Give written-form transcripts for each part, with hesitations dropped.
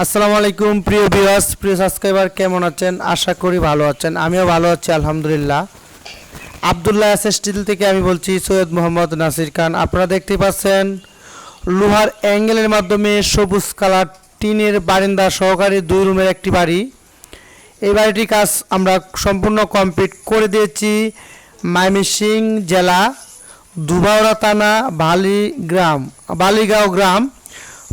আসসালামু আলাইকুম প্রিয় ভিউয়ার্স, প্রিয় সাবস্ক্রাইবার, কেমন আছেন? আশা করি ভালো আছেন। আমিও ভালো আছি আলহামদুলিল্লাহ। আব্দুল্লাহ এসএস স্টিল থেকে আমি বলছি, সৈয়দ মোহাম্মদ নাসির খান। আপনারা দেখতে পাচ্ছেন লোহার অ্যাঙ্গেলের মাধ্যমে সবুজ কালার টিনের বারান্দা সহকারে 2 রুমের একটি বাড়ি। এই বাড়িটির কাজ আমরা সম্পূর্ণ কমপ্লিট করে দিয়েছি। ময়মনসিংহ জেলা দুবাউড়া থানা বালিগাঁও গ্রাম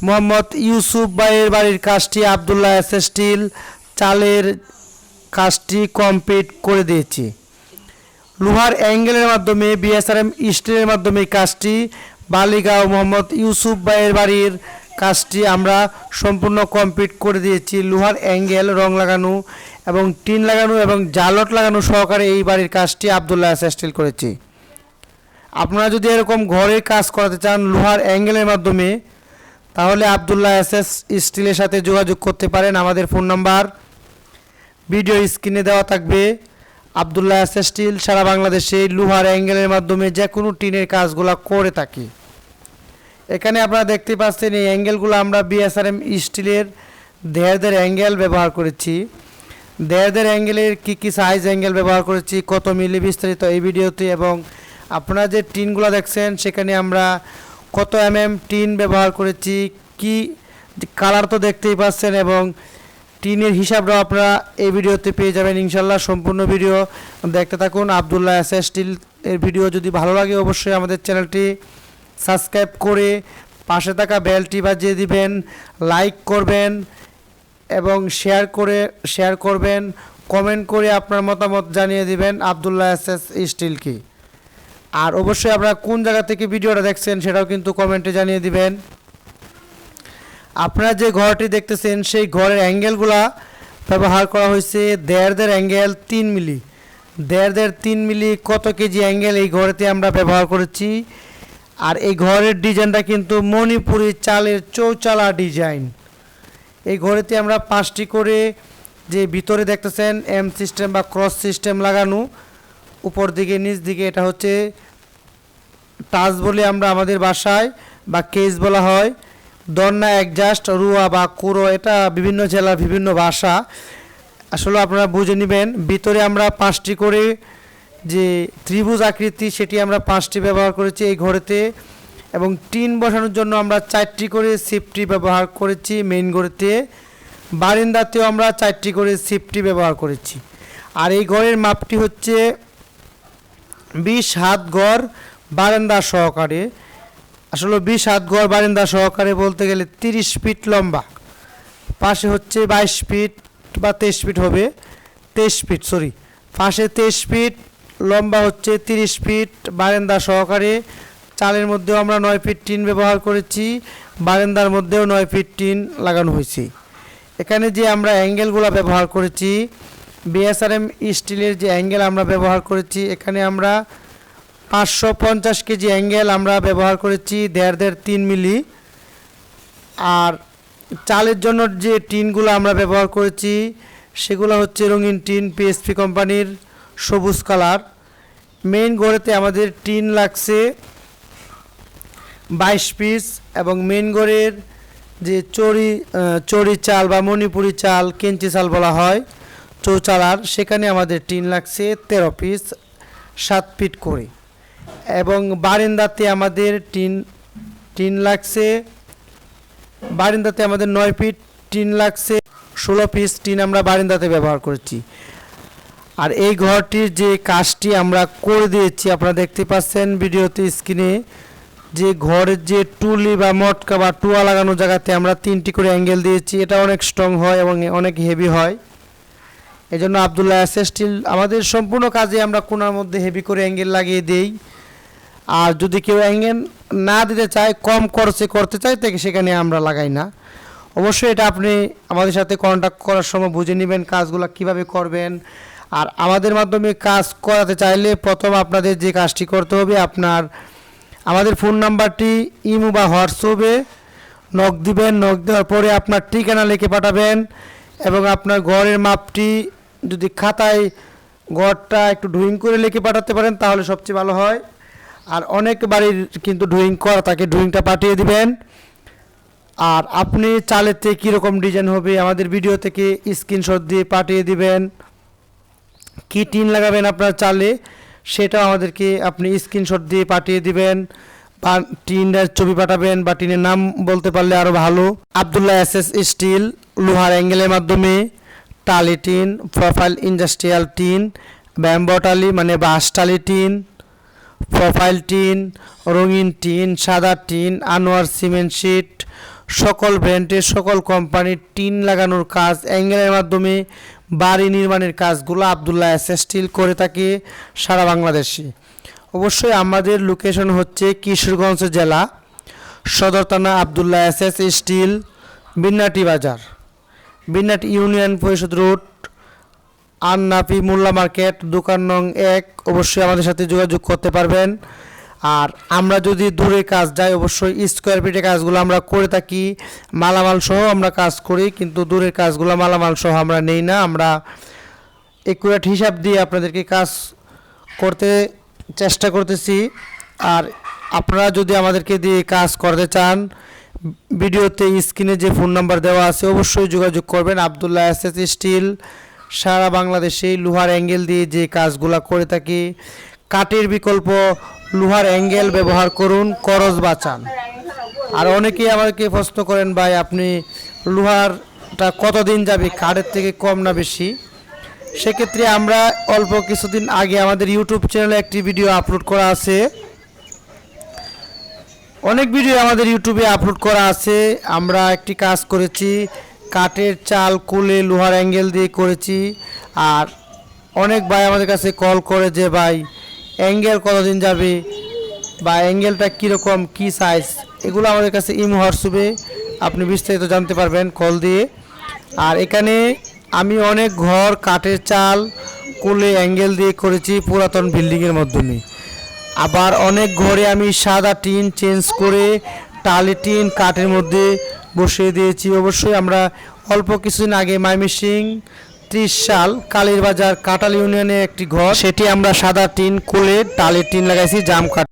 মোহাম্মদ ইউসুফ ভাইয়ের বাড়ির কাজটি আব্দুল্লাহ এসএস স্টিল চালের কাজটি কমপ্লিট করে দিয়েছি। লোহার অ্যাঙ্গেলের মাধ্যমে বিএসআরএম স্টিলের মাধ্যমে কাজটি বালিগাঁও মোহাম্মদ ইউসুফ ভাইয়ের বাড়ির কাজটি আমরা সম্পূর্ণ কমপ্লিট করে দিয়েছি। লোহার অ্যাঙ্গেল রং লাগানো এবং টিন লাগানো এবং জালট লাগানো সহকারে এই বাড়ির কাজটি আব্দুল্লাহ এসএস স্টিল করেছি। আপনারা যদি এরকম ঘরের কাজ করাতে চান লোহার অ্যাঙ্গেলের মাধ্যমে, তাহলে আব্দুল্লাহ এসএস স্টিলের সাথে যোগাযোগ করতে পারেন। আমাদের ফোন নাম্বার ভিডিও স্ক্রিনে দেওয়া থাকবে। আব্দুল্লাহ এসএস স্টিল সারা বাংলাদেশে লোহার অ্যাঙ্গেলের মাধ্যমে যে কোনো টিনের কাজগুলো করে থাকি। এখানে আপনারা দেখতে পাচ্ছেন এই অ্যাঙ্গেলগুলো আমরা বিএসআরএম স্টিলের দেড় অ্যাঙ্গেল ব্যবহার করেছি। দেড় অ্যাঙ্গেলের কী সাইজ অ্যাঙ্গেল ব্যবহার করেছি, কত মিলি বিস্তারিত এই ভিডিওতে, এবং আপনারা যে টিনগুলো দেখছেন সেখানে আমরা কত টিন ব্যবহার করেছি, কি কালার তো দেখতেই পাচ্ছেন, এবং টিনের হিসাবটাও আপনারা এই ভিডিওতে পেয়ে যাবেন ইনশাল্লাহ। সম্পূর্ণ ভিডিও দেখতে থাকুন। আব্দুল্লাহ এসএস স্টিল এর ভিডিও যদি ভালো লাগে অবশ্যই আমাদের চ্যানেলটি সাবস্ক্রাইব করে পাশে থাকা বেলটি বাজিয়ে দিবেন, লাইক করবেন এবং শেয়ার করবেন, কমেন্ট করে আপনার মতামত জানিয়ে দিবেন আব্দুল্লাহ এসএস স্টিল কি। আর অবশ্যই আপনারা কোন জায়গা থেকে ভিডিওটা দেখছেন সেটাও কিন্তু কমেন্টে জানিয়ে দিবেন। আপনারা যে ঘরটি দেখতেছেন সেই ঘরের অ্যাঙ্গেলগুলা ব্যবহার করা হয়েছে দেড় অ্যাঙ্গেল 3 মিলি। দেড় 3 মিলি কত কেজি অ্যাঙ্গেল এই ঘরেতে আমরা ব্যবহার করেছি। আর এই ঘরের ডিজাইনটা কিন্তু মণিপুরি চালের চৌচালা ডিজাইন। এই ঘরেতে আমরা 5টি করে যে ভিতরে দেখতেছেন এম সিস্টেম বা ক্রস সিস্টেম লাগানো, উপর দিকে নিচ দিকে, এটা হচ্ছে টাচ বলে আমরা আমাদের বাসায়, বা কেস বলা হয়। দন্না অ্যাডজাস্ট রুয়া বা কুরো, এটা বিভিন্ন জেলার বিভিন্ন ভাষা, আসলে আপনারা বুঝে নেবেন। ভিতরে আমরা 5টি করে যে ত্রিভুজ আকৃতি সেটি আমরা 5টি ব্যবহার করেছি এই ঘরেতে, এবং টিন বসানোর জন্য আমরা 4টি করে সিফটি ব্যবহার করেছি মেইন ঘরেতে। বারান্দাতেও আমরা 4টি করে সিফটি ব্যবহার করেছি। আর এই ঘরের মাপটি হচ্ছে 20 হাত গড় বারান্দা সহকারে। আসলে 20 হাত গড় বারান্দা সহকারে বলতে গেলে 30 ফিট লম্বা, পাশে হচ্ছে 22 ফিট বা 23 ফিট হবে, 23 ফিট পাশে 23 ফিট, লম্বা হচ্ছে 30 ফিট বারান্দা সহকারে। চালের মধ্যেও আমরা 9 ফিট টিন ব্যবহার করেছি, বারান্দার মধ্যেও 9 ফিট টিন লাগানো হয়েছে। এখানে যে আমরা অ্যাঙ্গেলগুলো ব্যবহার করেছি বিএসআরএম স্টিলের যে অ্যাঙ্গেল আমরা ব্যবহার করেছি, এখানে আমরা 550 কেজি অ্যাঙ্গেল আমরা ব্যবহার করেছি দেড় 3 মিলি। আর চালের জন্য যে টিনগুলো আমরা ব্যবহার করেছি সেগুলো হচ্ছে রঙিন টিন, পিএসপি কোম্পানির সবুজ কালার। মেইন ঘরেতে আমাদের টিন লাগছে 22 পিস, এবং মেইন ঘরের যে চড়ি চাল বা মণিপুরি চাল, কেঞ্চি চাল বলা হয় চৌচালার, সেখানে আমাদের টিন লাগছে 13 পিস 7 ফিট করে। এবং বারান্দাতে আমাদের টিন লাগছে, বারান্দাতে আমাদের 9 ফিট টিন লাগছে, 16 পিস টিন আমরা বারান্দাতে ব্যবহার করেছি। আর এই ঘরটির যে কাজটি আমরা করে দিয়েছি আপনারা দেখতে পাচ্ছেন ভিডিওতে স্ক্রিনে, যে ঘরের যে টুলি বা মটকা বা টুয়া লাগানো জায়গাতে আমরা 3টি করে অ্যাঙ্গেল দিয়েছি। এটা অনেক স্ট্রং হয় এবং অনেক হেভি হয়। এই জন্য আব্দুল্লাহ এসএস স্টিল আমাদের সম্পূর্ণ কাজে আমরা কোণার মধ্যে হেভি করে অ্যাঙ্গেল লাগিয়ে দেই। আর যদি কেউ অ্যাঙ্গেল না দিতে চায়, কম খরচে করতে চায়, তাকে সেখানে আমরা লাগাই না। অবশ্যই এটা আপনি আমাদের সাথে কন্ট্যাক্ট করার সময় বুঝে নেবেন কাজগুলো কিভাবে করবেন। আর আমাদের মাধ্যমে কাজ করাতে চাইলে প্রথম আপনাদের যে কাজটি করতে হবে, আমাদের ফোন নাম্বারটি ইমো বা হোয়াটসঅ্যাপে নক দিবেন। নক দেওয়ার পরে আপনার ঠিকানা লিখে পাঠাবেন, এবং আপনার ঘরের মাপটি যদি খাতায় ঘরটা একটু ড্রয়িং করে লিখে পাঠাতে পারেন তাহলে সবচেয়ে ভালো হয়। আর অনেক বাড়ির কিন্তু ড্রয়িং করা থাকে, ড্রয়িংটা পাঠিয়ে দিবেন। আর আপনি চালেতে কীরকম ডিজাইন হবে আমাদের ভিডিও থেকে স্ক্রিনশট দিয়ে পাঠিয়ে দিবেন। কি টিন লাগাবেন আপনার চালে সেটাও আমাদেরকে আপনি স্ক্রিনশট দিয়ে পাঠিয়ে দিবেন, বা টিনের ছবি পাঠাবেন, বা টিনের নাম বলতে পারলে আরও ভালো। আবদুল্লাহ এসএস স্টিল লোহার অ্যাঙ্গেলের মাধ্যমে টালি tin, profile industrial tin, bamboo টালি মানে বাঁশ টালি টিন, প্রোফাইল টিন, রঙিন টিন, সাদা টিন, আনোয়ার সিমেন্ট শিট, সকল ব্র্যান্ডের সকল কোম্পানির টিন লাগানোর কাজ, অ্যাঙ্গেলের মাধ্যমে বাড়ি নির্মাণের কাজগুলো আবদুল্লাহ এসএস স্টিল করে থাকে সারা বাংলাদেশে। অবশ্যই আমাদের লোকেশন হচ্ছে কিশোরগঞ্জ জেলা, সদর থানা, আবদুল্লাহ এসএস স্টিল, বিন্নাটি বাজার, বিন্নাটি ইউনিয়ন পরিষদ রোড, আন্নাপি মোল্লা মার্কেট, দোকান নং 1। অবশ্যই আমাদের সাথে যোগাযোগ করতে পারবেন। আর আমরা যদি দূরে কাজ যাই অবশ্যই স্কোয়ার ফিটে কাজগুলো আমরা করে থাকি, মালামাল সহ আমরা কাজ করি, কিন্তু দূরের কাজগুলো মালামাল সহ আমরা নেই না। আমরা একুরেট হিসাব দিয়ে আপনাদেরকে কাজ করতে চেষ্টা করতেছি। আর আপনারা যদি আমাদেরকে দিয়ে কাজ করতে চান ভিডিওতে স্ক্রিনে যে ফোন নাম্বার দেওয়া আছে অবশ্যই যোগাযোগ করবেন। আবদুল্লাহ এসএস স্টিল সারা বাংলাদেশে লোহার অ্যাঙ্গেল দিয়ে যে কাজগুলো করে থাকি। কাঠের বিকল্প লোহার অ্যাঙ্গেল ব্যবহার করুন, খরচ বাঁচান। আর অনেকেই আমাদেরকে প্রশ্ন করেন ভাই আপনি লোহারটা কতদিন যাবে, কাঠের থেকে কম না বেশি? সেক্ষেত্রে আমরা অল্প কিছুদিন আগে আমাদের ইউটিউব চ্যানেলে একটি ভিডিও আপলোড করা আছে, অনেক ভিডিও আমাদের ইউটিউবে আপলোড করা আছে। আমরা একটি কাজ করেছি কাঠের চাল কুলে লোহার অ্যাঙ্গেল দিয়ে করেছি। আর অনেক ভাই আমাদের কাছে কল করে যে ভাই অ্যাঙ্গেল কতদিন যাবে বা অ্যাঙ্গেলটা কীরকম কী সাইজ, এগুলো আমাদের কাছে ইমো হোয়াটসঅ্যাপে আপনি বিস্তারিত জানতে পারবেন কল দিয়ে। আর এখানে আমি অনেক ঘর কাঠের চাল কুলে অ্যাঙ্গেল দিয়ে করেছি পুরাতন বিল্ডিংয়ের মাধ্যমে। আবার অনেক ঘরে আমি সাদা টিন চেঞ্জ করে টালি টিন কাঠের মধ্যে বসিয়ে দিয়েছি। অবশ্যই আমরা অল্প কিছুদিন আগে ময়মনসিংহ 30 সাল কালীর বাজার কাটাল ইউনিয়নে একটি ঘর, সেটি আমরা সাদা টিন কুলে টালি টিন লাগাইছি জাম কাঠ।